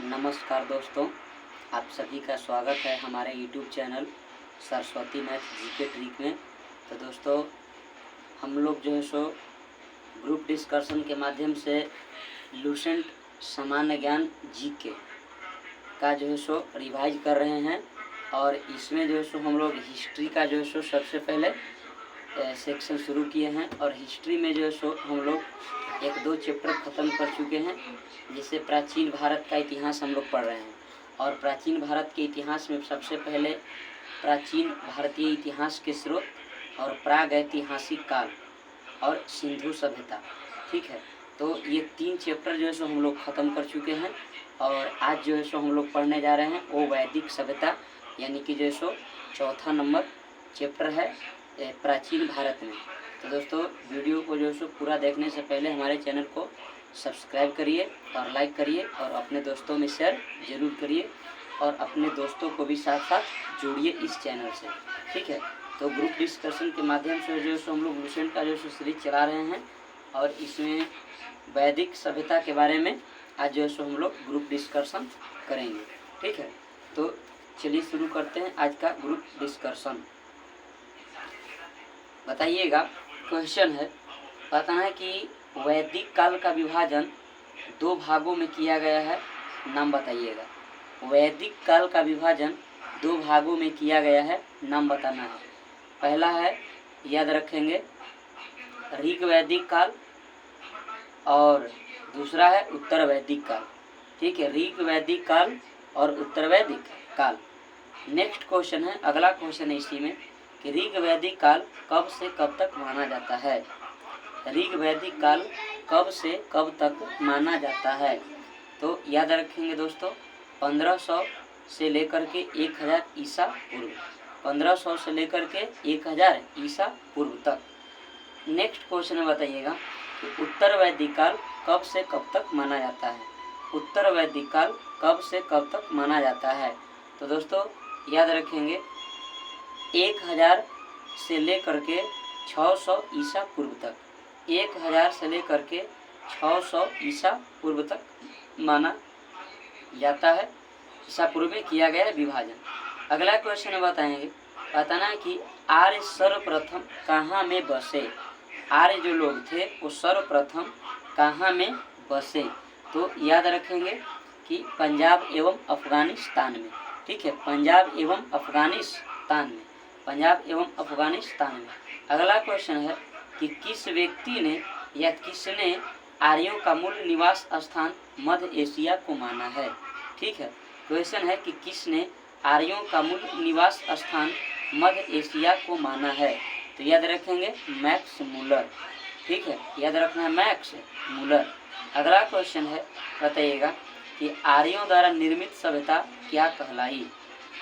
नमस्कार दोस्तों, आप सभी का स्वागत है हमारे YouTube channel Saraswati math GK trick में। तो दोस्तों, हम लोग जो है सो ग्रुप डिस्कशन के माध्यम से लूसेंट सामान्य ज्ञान जीके का जो है सो रिवाइज कर रहे हैं। और इसमें जो है सो हम लोग हिस्ट्री का जो है सो सबसे पहले सेक्शन शुरू किए हैं। और हिस्ट्री में जो है सो हम लोग 1-2 चैप्टर ख़त्म कर चुके हैं। जिससे प्राचीन भारत का इतिहास हम लोग पढ़ रहे हैं। और प्राचीन भारत के इतिहास में सबसे पहले प्राचीन भारतीय इतिहास के स्रोत और प्राग ऐतिहासिक काल और सिंधु सभ्यता, ठीक है। तो ये 3 चैप्टर जो है सो हम लोग ख़त्म कर चुके हैं। और आज जो है सो हम लोग पढ़ने जा रहे हैं वो वैदिक सभ्यता, यानी कि जो है सो चौथा नंबर चैप्टर है प्राचीन भारत में। तो दोस्तों, वीडियो को जो है सो पूरा देखने से पहले हमारे चैनल को सब्सक्राइब करिए और लाइक करिए और अपने दोस्तों में शेयर ज़रूर करिए और अपने दोस्तों को भी साथ साथ जोड़िए इस चैनल से, ठीक है। तो ग्रुप डिस्कशन के माध्यम से जो है सो हम लोग लूसेंट का जो है सीरीज चला रहे हैं। और इसमें वैदिक सभ्यता के बारे में आज जो है सो हम लोग ग्रुप डिस्कशन करेंगे, ठीक है। तो चलिए शुरू करते हैं आज का ग्रुप डिस्कशन। बताइएगा, क्वेश्चन है, बताना है कि वैदिक काल का विभाजन 2 भागों में किया गया है। नाम बताइएगा। वैदिक काल का विभाजन 2 भागों में किया गया है, नाम बताना है। पहला है, याद रखेंगे, ऋग वैदिक काल और दूसरा है उत्तर वैदिक काल, ठीक है। ऋग वैदिक काल और उत्तर वैदिक काल। नेक्स्ट क्वेश्चन है, अगला क्वेश्चन है इसी में कि ऋग वैदिक काल कब से कब तक माना जाता है। ऋग वैदिक काल कब से कब तक माना जाता है। तो याद रखेंगे दोस्तों, 1500 से लेकर के 1000 ईसा पूर्व, 1500 से लेकर के 1000 ईसा पूर्व तक। नेक्स्ट क्वेश्चन में बताइएगा कि उत्तर वैदिक काल कब से कब तक माना जाता है। उत्तर वैदिक काल कब से कब तक माना जाता है। तो दोस्तों, याद रखेंगे 1000 से लेकर के 600 ईसा पूर्व तक, 1000 से लेकर के 600 ईसा पूर्व तक माना जाता है। ईसा पूर्व में किया गया विभाजन। अगला क्वेश्चन बताएंगे, बताना है कि आर्य सर्वप्रथम कहाँ में बसे। आर्य जो लोग थे वो सर्वप्रथम कहाँ में बसे। तो याद रखेंगे कि पंजाब एवं अफगानिस्तान में, ठीक है। पंजाब एवं अफगानिस्तान में, पंजाब एवं अफगानिस्तान में। अगला क्वेश्चन है कि किस व्यक्ति ने या किसने आर्यों का मूल निवास स्थान मध्य एशिया को माना है, ठीक है। क्वेश्चन है कि किसने आर्यों का मूल निवास स्थान मध्य एशिया को माना है। तो याद रखेंगे मैक्स मूलर, ठीक है। याद रखना है मैक्स मूलर। अगला क्वेश्चन है, बताइएगा कि आर्यों द्वारा निर्मित सभ्यता क्या कहलाई।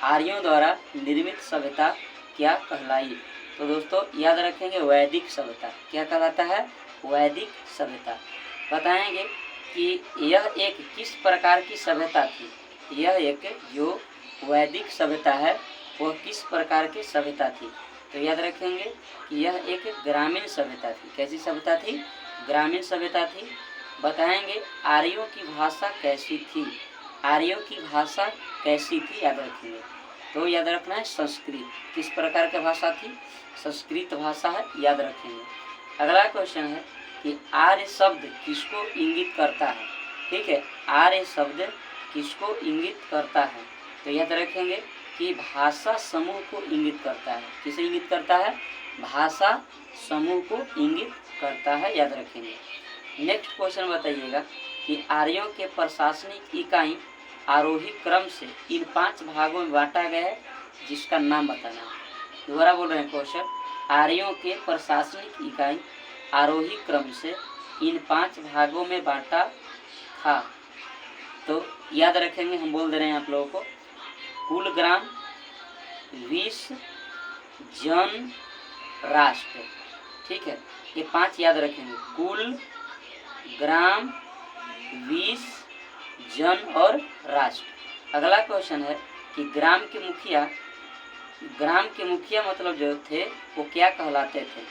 आर्यों द्वारा निर्मित सभ्यता क्या कहलाई। तो दोस्तों, याद रखेंगे वैदिक सभ्यता। क्या कहलाता है? वैदिक सभ्यता। बताएंगे कि यह एक किस प्रकार की सभ्यता थी। यह एक जो वैदिक सभ्यता है वह किस प्रकार की सभ्यता थी। तो याद रखेंगे कि यह एक ग्रामीण सभ्यता थी। कैसी सभ्यता थी? ग्रामीण सभ्यता थी। बताएंगे आर्यों की भाषा कैसी थी। आर्यों की भाषा कैसी थी, याद रखेंगे। तो याद रखना है संस्कृत। किस प्रकार की भाषा थी? संस्कृत भाषा है, याद रखेंगे। अगला क्वेश्चन है कि आर्य शब्द किसको इंगित करता है, ठीक है। आर्य शब्द किसको इंगित करता है। तो याद रखेंगे कि भाषा समूह को इंगित करता है। किसे इंगित करता है? भाषा समूह को इंगित करता है, याद रखेंगे। नेक्स्ट क्वेश्चन बताइएगा कि आर्यों के प्रशासनिक इकाई आरोही क्रम से इन 5 भागों में बांटा गया है, जिसका नाम बताना है। दोबारा बोल रहे हैं क्वेश्चन, आर्यों के प्रशासनिक इकाई आरोही क्रम से इन 5 भागों में बांटा था। तो याद रखेंगे, हम बोल दे रहे हैं आप लोगों को, कुल ग्राम, विष, जन, राष्ट्र, ठीक है। ये 5 याद रखेंगे, कुल, ग्राम, विष, जन और राष्ट्र। अगला क्वेश्चन है कि ग्राम के मुखिया मतलब जो थे वो क्या कहलाते थे।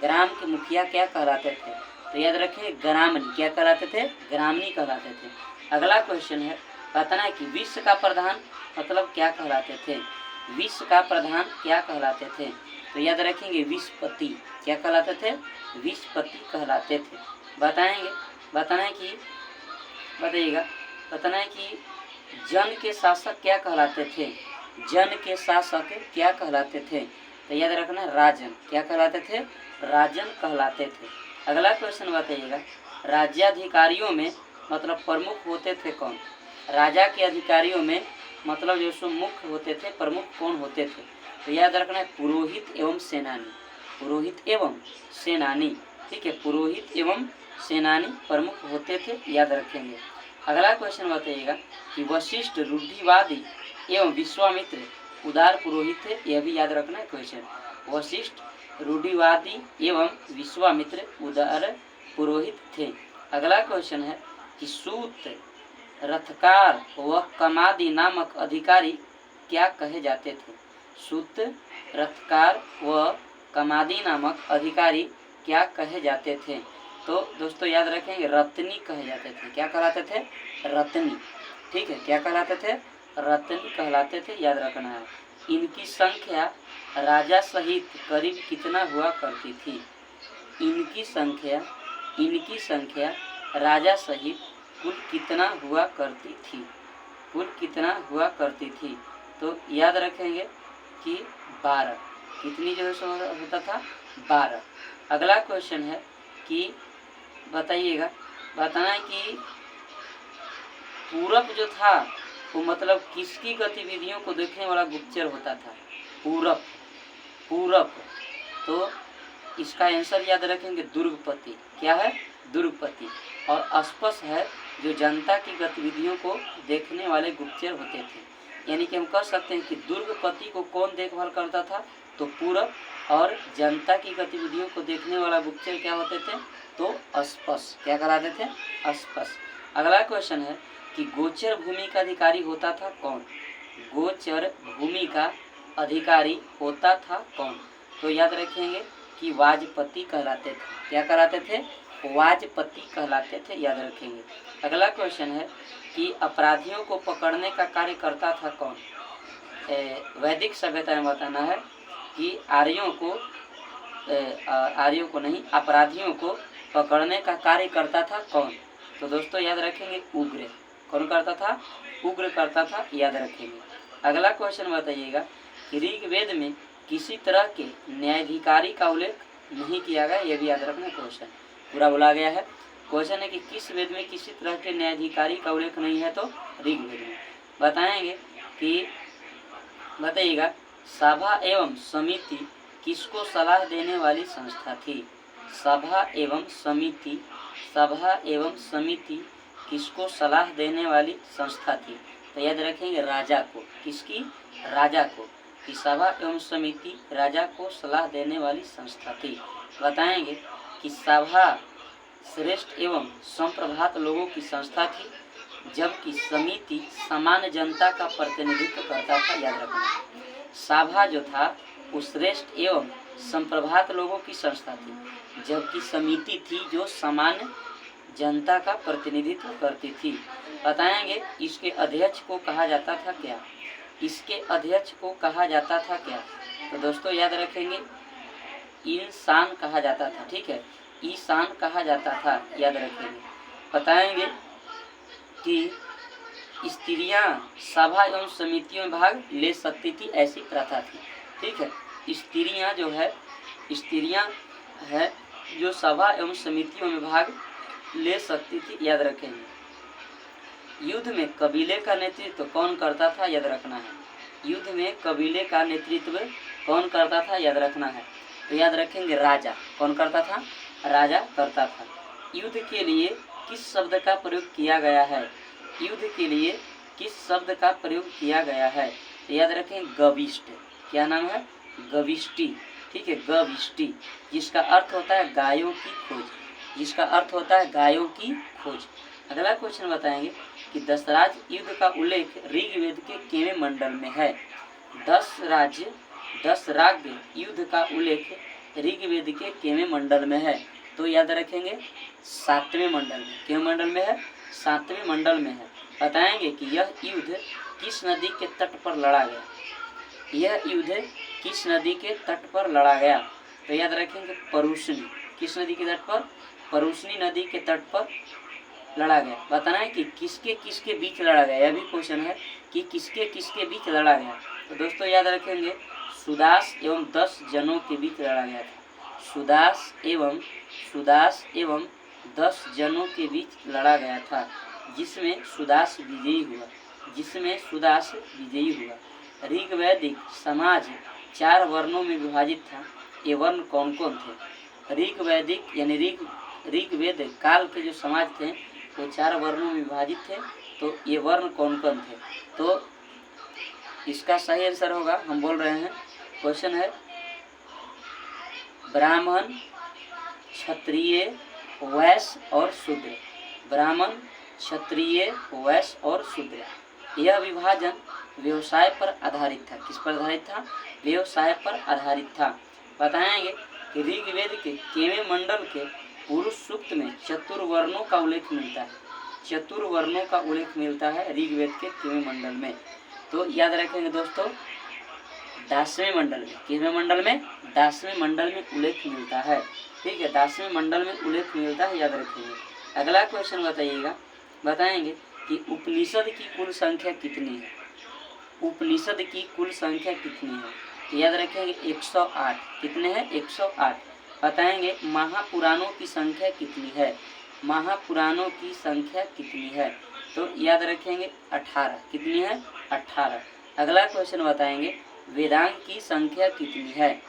ग्राम के मुखिया क्या कहलाते थे। तो याद रखें ग्रामणी। क्या कहलाते थे? ग्रामणी कहलाते थे। अगला क्वेश्चन है बताना है कि विश्व का प्रधान मतलब क्या कहलाते थे, विश्व का प्रधान क्या कहलाते थे। तो याद रखेंगे विश्वपति, क्या कहलाते थे, विश्वपति कहलाते थे। बताएंगे, बताना है कि बताइएगा, बताना है कि जन के शासक क्या कहलाते थे, जन के शासक क्या कहलाते थे। तो याद रखना राजन, क्या कहलाते थे, राजन कहलाते थे। अगला क्वेश्चन बताइएगा, राज्याधिकारियों में मतलब प्रमुख होते थे कौन, राजा के अधिकारियों में मतलब जो सो मुख्य होते थे, प्रमुख कौन होते थे। तो याद रखना है पुरोहित एवं सेनानी, पुरोहित एवं सेनानी, ठीक है, पुरोहित एवं सेनानी प्रमुख होते थे, याद रखेंगे। अगला क्वेश्चन बताइएगा कि वशिष्ठ रूढ़िवादी एवं विश्वामित्र उदार पुरोहित थे, यह भी याद रखना है क्वेश्चन। वशिष्ठ रूढ़िवादी एवं विश्वामित्र उदार पुरोहित थे। अगला क्वेश्चन है कि सूत, रथकार व कमादी नामक अधिकारी क्या कहे जाते थे। सूत, रथकार व कमादी नामक अधिकारी क्या कहे जाते थे। तो दोस्तों याद रखेंगे रत्नी कहे जाते थे, क्या कहलाते थे, रत्नी, ठीक है, क्या कहलाते थे, रत्नी कहलाते थे, याद रखना है। इनकी संख्या राजा सहित करीब कितना हुआ करती थी, इनकी संख्या राजा सहित कुल कितना हुआ करती थी, कुल कितना हुआ करती थी। तो याद रखेंगे कि 12, कितनी जो है होता था 12। अगला क्वेश्चन है कि बताइएगा, बताना है कि पूरब जो था वो मतलब किसकी गतिविधियों को देखने वाला गुप्तचर होता था, पूरब, पूरब। तो इसका आंसर याद रखेंगे दुर्गपति, क्या है, दुर्गपति। और अस्पष्ट है जो जनता की गतिविधियों को देखने वाले गुप्तचर होते थे। यानी कि हम कह सकते हैं कि दुर्गपति को कौन देखभाल करता था, तो पूरब, और जनता की गतिविधियों को देखने वाला गुप्तचर क्या होते थे, तो अस्पष्ट, क्या कहलाते थे, अस्पष्ट। अगला क्वेश्चन है कि गोचर भूमि का अधिकारी होता था कौन, गोचर भूमि का अधिकारी होता था कौन। तो याद रखेंगे कि वाजपति कहलाते थे, क्या कहलाते थे, वाजपति कहलाते थे, याद रखेंगे। अगला क्वेश्चन है कि अपराधियों को पकड़ने का कार्य करता था कौन। वैदिक सभ्यता में बताना है कि आर्यों को नहीं, अपराधियों को पकड़ने का कार्य करता था कौन। तो दोस्तों याद रखेंगे उग्र, कौन करता था, उग्र करता था, याद रखेंगे। अगला क्वेश्चन बताइएगा कि ऋग्वेद में किसी तरह के न्यायाधिकारी का उल्लेख नहीं किया गया, यह भी याद रखना क्वेश्चन, पूरा बोला गया है। क्वेश्चन है कि किस वेद में किसी तरह के न्यायाधिकारी का उल्लेख नहीं है, तो ऋग्वेद में। बताएंगे कि बताइएगा सभा एवं समिति किसको सलाह देने वाली संस्था थी, सभा एवं समिति, सभा एवं समिति किसको सलाह देने वाली संस्था थी। तो याद रखेंगे राजा को, किसकी, राजा को, कि सभा एवं समिति राजा को सलाह देने वाली संस्था थी। बताएंगे कि सभा श्रेष्ठ एवं संप्रभात लोगों की संस्था थी, जबकि समिति सामान्य जनता का प्रतिनिधित्व करता था, याद रखना। सभा जो था वो श्रेष्ठ एवं संप्रभात लोगों की संस्था थी, जबकि समिति थी जो सामान्य जनता का प्रतिनिधित्व करती थी। बताएंगे इसके अध्यक्ष को कहा जाता था क्या, इसके अध्यक्ष को कहा जाता था क्या। तो दोस्तों याद रखेंगे इंसान कहा जाता था, ठीक है, ईशान कहा जाता था, याद रखेंगे। बताएंगे कि स्त्रियां सभा एवं समितियों में भाग ले सकती थी, ऐसी प्रथा थी, ठीक है। स्त्रियां जो है, स्त्रियां है जो सभा एवं समितियों में भाग ले सकती थी, याद रखेंगे। युद्ध में कबीले का नेतृत्व कौन करता था, याद रखना है। युद्ध में कबीले का नेतृत्व कौन करता था, याद रखना है। तो याद रखेंगे राजा, कौन करता था, राजा करता था। युद्ध के लिए किस शब्द का प्रयोग किया गया है, युद्ध के लिए किस शब्द का प्रयोग किया गया है। तो याद रखें गविष्ट, क्या नाम है, गविष्टि, ठीक है, गविष्टि, जिसका अर्थ होता है गायों की खोज, जिसका अर्थ होता है गायों की खोज। अगला क्वेश्चन बताएंगे कि दशराज युद्ध का उल्लेख ऋग्वेद के केवें मंडल में है। 10 राग युद्ध का उल्लेख ऋग्वेद के केवें मंडल में है। तो याद रखेंगे 7वें मंडल में, केवें मंडल में है, 7वें मंडल में है। बताएंगे कि यह युद्ध किस नदी के तट पर लड़ा गया। यह युद्ध किस नदी के तट पर लड़ा गया? तो याद रखेंगे परूशनी। किस नदी के तट पर? परूशनी नदी के तट पर लड़ा गया। बताना है कि किसके किसके बीच लड़ा गया, यह भी क्वेश्चन है कि किसके किसके बीच लड़ा गया। तो दोस्तों याद रखेंगे सुदास एवं 10 जनों के बीच लड़ा गया था। सुदास एवं 10 जनों के बीच लड़ा गया था, जिसमें सुदास विजयी हुआ। ऋग्वैदिक समाज 4 वर्णों में विभाजित था। ये वर्ण कौन कौन थे? ऋग्वैदिक यानी ऋग्वेद काल के जो समाज थे वो 4 वर्णों में विभाजित थे। तो ये वर्ण कौन कौन थे? तो इसका सही आंसर होगा, हम बोल रहे हैं, क्वेश्चन है ब्राह्मण, क्षत्रिय, वैश्य और शूद्र। ब्राह्मण, क्षत्रिय, वैश्य और शूद्र। यह विभाजन व्यवसाय पर आधारित था। किस पर आधारित था? व्यवसाय पर आधारित था। बताएंगे कि ऋग्वेद के केवे मंडल के पुरुष सूक्त में चतुर्वर्णों का उल्लेख मिलता है। चतुर्वर्णों का उल्लेख मिलता है ऋग्वेद के केवे मंडल में। तो याद रखेंगे दोस्तों 10वें मंडल में। किसवें मंडल में? 10वें मंडल में उल्लेख मिलता है। ठीक है, 10वें मंडल में उल्लेख मिलता है, याद रखेंगे। अगला क्वेश्चन बताइएगा, बताएंगे कि उपनिषद की कुल संख्या कितनी है? उपनिषद की कुल संख्या कितनी है? तो याद रखेंगे 108। कितने हैं? 108। बताएंगे महापुराणों की संख्या कितनी है? महापुराणों की संख्या कितनी है? तो याद रखेंगे 18। कितनी है? 18। अगला क्वेश्चन बताएंगे वेदांग की संख्या कितनी है?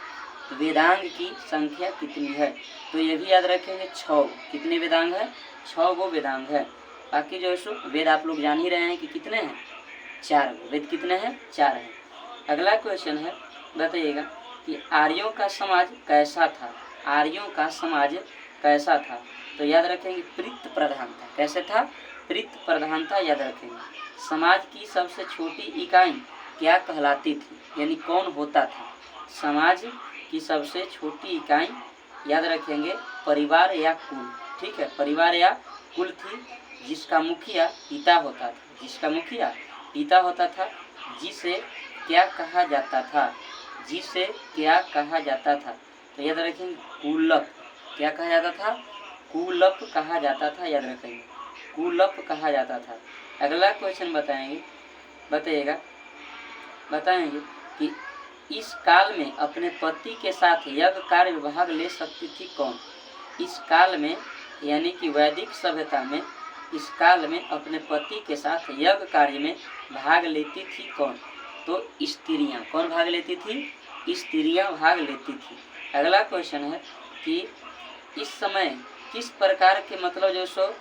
वेदांग की संख्या कितनी है? तो ये भी याद रखेंगे 6। कितने वेदांग है? 6 गो वेदांग है। बाकी जो है सो वेद आप लोग जान ही रहे हैं कि कितने हैं? 4 गो। वेद कितने हैं? 4 हैं। अगला क्वेश्चन है, बताइएगा कि आर्यों का समाज कैसा था? आर्यों का समाज कैसा था? तो याद रखेंगे प्रीत प्रधान था। कैसे था? प्रीत प्रधान था, याद रखेंगे। समाज की सबसे छोटी इकाई क्या कहलाती थी? यानी कौन होता था? समाज की सबसे छोटी इकाई याद रखेंगे परिवार या कुल। ठीक है, परिवार या कुल थी, जिसका मुखिया पिता होता था। जिसका मुखिया पिता होता था, जिसे क्या कहा जाता था? जिसे क्या कहा जाता था? तो याद रखेंगे कुलप। क्या कहा जाता था? कुलप कहा जाता था, याद रखेंगे। कुलप कहा जाता था। अगला क्वेश्चन बताइएगा कि इस काल में अपने पति के साथ यज्ञ कार्य में भाग ले सकती थी कौन? इस काल में यानी कि वैदिक सभ्यता में इस काल में अपने पति के साथ यज्ञ कार्य में भाग लेती थी कौन? तो स्त्रियां। कौन भाग लेती थी? स्त्रियां भाग लेती थी। अगला क्वेश्चन है कि इस समय किस प्रकार के मतलब जो सो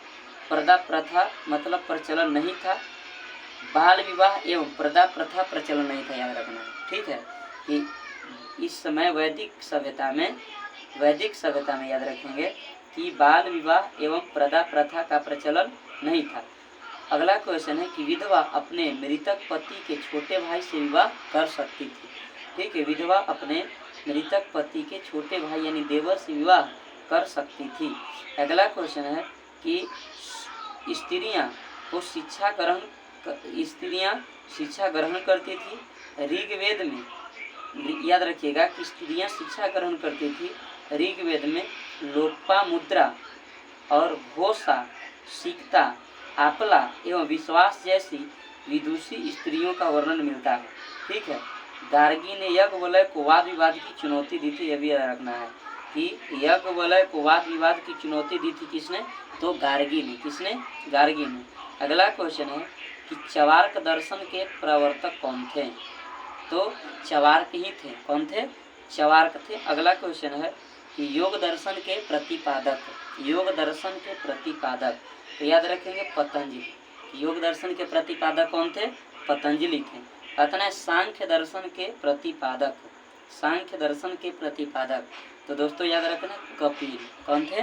पर्दा प्रथा मतलब प्रचलन नहीं था? बाल विवाह एवं पर्दा प्रथा प्रचलन नहीं था, याद रखना है। ठीक है, कि इस समय वैदिक सभ्यता में याद रखेंगे कि बाल विवाह एवं पर्दा प्रथा का प्रचलन नहीं था। अगला क्वेश्चन है कि विधवा अपने मृतक पति के छोटे भाई से विवाह कर सकती थी। ठीक है, विधवा अपने मृतक पति के छोटे भाई यानी देवर से विवाह कर सकती थी। अगला क्वेश्चन है कि स्त्रियां शिक्षा ग्रहण करती थी। ऋग्वेद में याद रखिएगा कि स्त्रियां शिक्षा ग्रहण करती थी। ऋग्वेद में लोपामुद्रा और घोषा, सिकता, आपला एवं विश्वास जैसी विदुषी स्त्रियों का वर्णन मिलता है। ठीक है, गार्गी ने यज्ञवल्क्य को वाद विवाद की चुनौती दी थी। यह भी याद रखना है कि यज्ञवल्क्य को वाद विवाद की चुनौती दी थी किसने? तो गार्गी ने। किसने? गार्गी ने। अगला क्वेश्चन है कि चवार्क दर्शन के प्रवर्तक कौन थे? तो चवार्क ही थे। कौन थे? चवार्क थे। अगला क्वेश्चन है कि योग दर्शन के प्रतिपादक। तो याद रखेंगे पतंजलि। योग दर्शन के प्रतिपादक कौन थे? पतंजलि थे। अतः सांख्य दर्शन के प्रतिपादक तो दोस्तों याद रखना कपिल। कौन थे?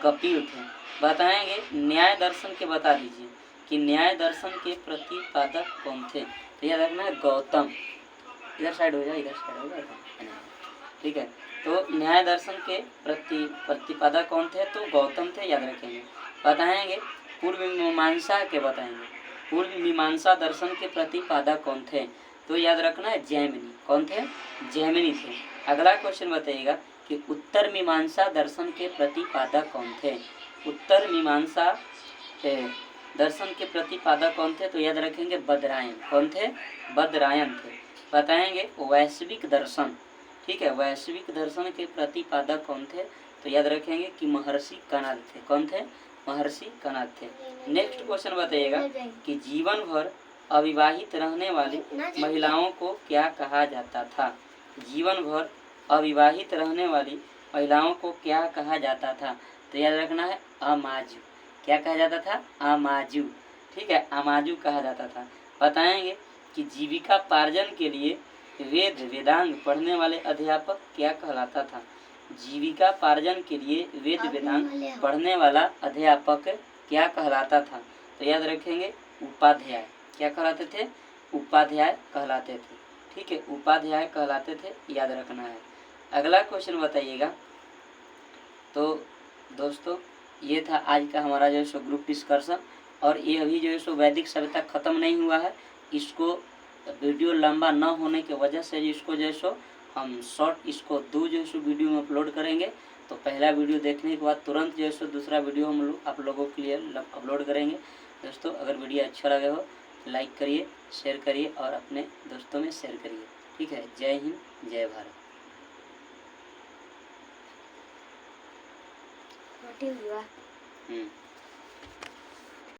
कपिल थे। बताएंगे न्याय दर्शन के, बता दीजिए कि न्याय दर्शन के प्रतिपादक कौन थे? तो याद रखना है गौतम। इधर साइड हो जाए, ठीक है। तो न्याय दर्शन के प्रतिपादक कौन थे? तो गौतम थे, याद रखेंगे। बताएंगे पूर्व मीमांसा के, बताएंगे पूर्व मीमांसा दर्शन के प्रतिपादक कौन थे? तो याद रखना है जैमिनी। कौन थे? जैमिनी थे। अगला क्वेश्चन बताइएगा कि उत्तर मीमांसा दर्शन के प्रतिपादक कौन थे? उत्तर मीमांसा दर्शन के प्रतिपादक कौन थे? तो याद रखेंगे बदरायन। कौन थे? बदरायन थे। बताएंगे वैश्विक दर्शन, ठीक है, वैश्विक दर्शन के प्रतिपादक कौन थे? तो याद रखेंगे कि महर्षि कणाद थे। कौन थे? महर्षि कणाद थे। नेक्स्ट क्वेश्चन बताइएगा कि जीवन भर अविवाहित रहने वाली महिलाओं को क्या कहा जाता था? जीवन भर अविवाहित रहने वाली महिलाओं को क्या कहा जाता था? तो याद रखना है अमाजू। क्या कहा जाता था? अमाजू, ठीक है, अमाजू कहा जाता था। बताएंगे कि जीविका पार्जन के लिए वेद वेदांग पढ़ने वाले अध्यापक क्या कहलाता था? जीविका पार्जन के लिए वेद वेदांग पढ़ने वाला अध्यापक क्या कहलाता था? तो याद रखेंगे उपाध्याय। क्या कहलाते थे? उपाध्याय कहलाते थे, ठीक है, उपाध्याय कहलाते थे, याद रखना है। अगला क्वेश्चन बताइएगा। तो दोस्तों ये था आज का हमारा जो है सो ग्रुप डिस्कशन, और ये अभी जो है सो वैदिक सभ्यता ख़त्म नहीं हुआ है। इसको वीडियो लंबा न होने की वजह से इसको जो है सो हम शॉर्ट इसको दो जो है सो वीडियो में अपलोड करेंगे। तो पहला वीडियो देखने के बाद तुरंत जो है सो दूसरा वीडियो हम लोग आप लोगों के लिए अपलोड करेंगे। दोस्तों अगर वीडियो अच्छा लगे हो लाइक करिए, शेयर करिए और अपने दोस्तों में शेयर करिए, ठीक है। जय हिंद, जय भारत। हुआ।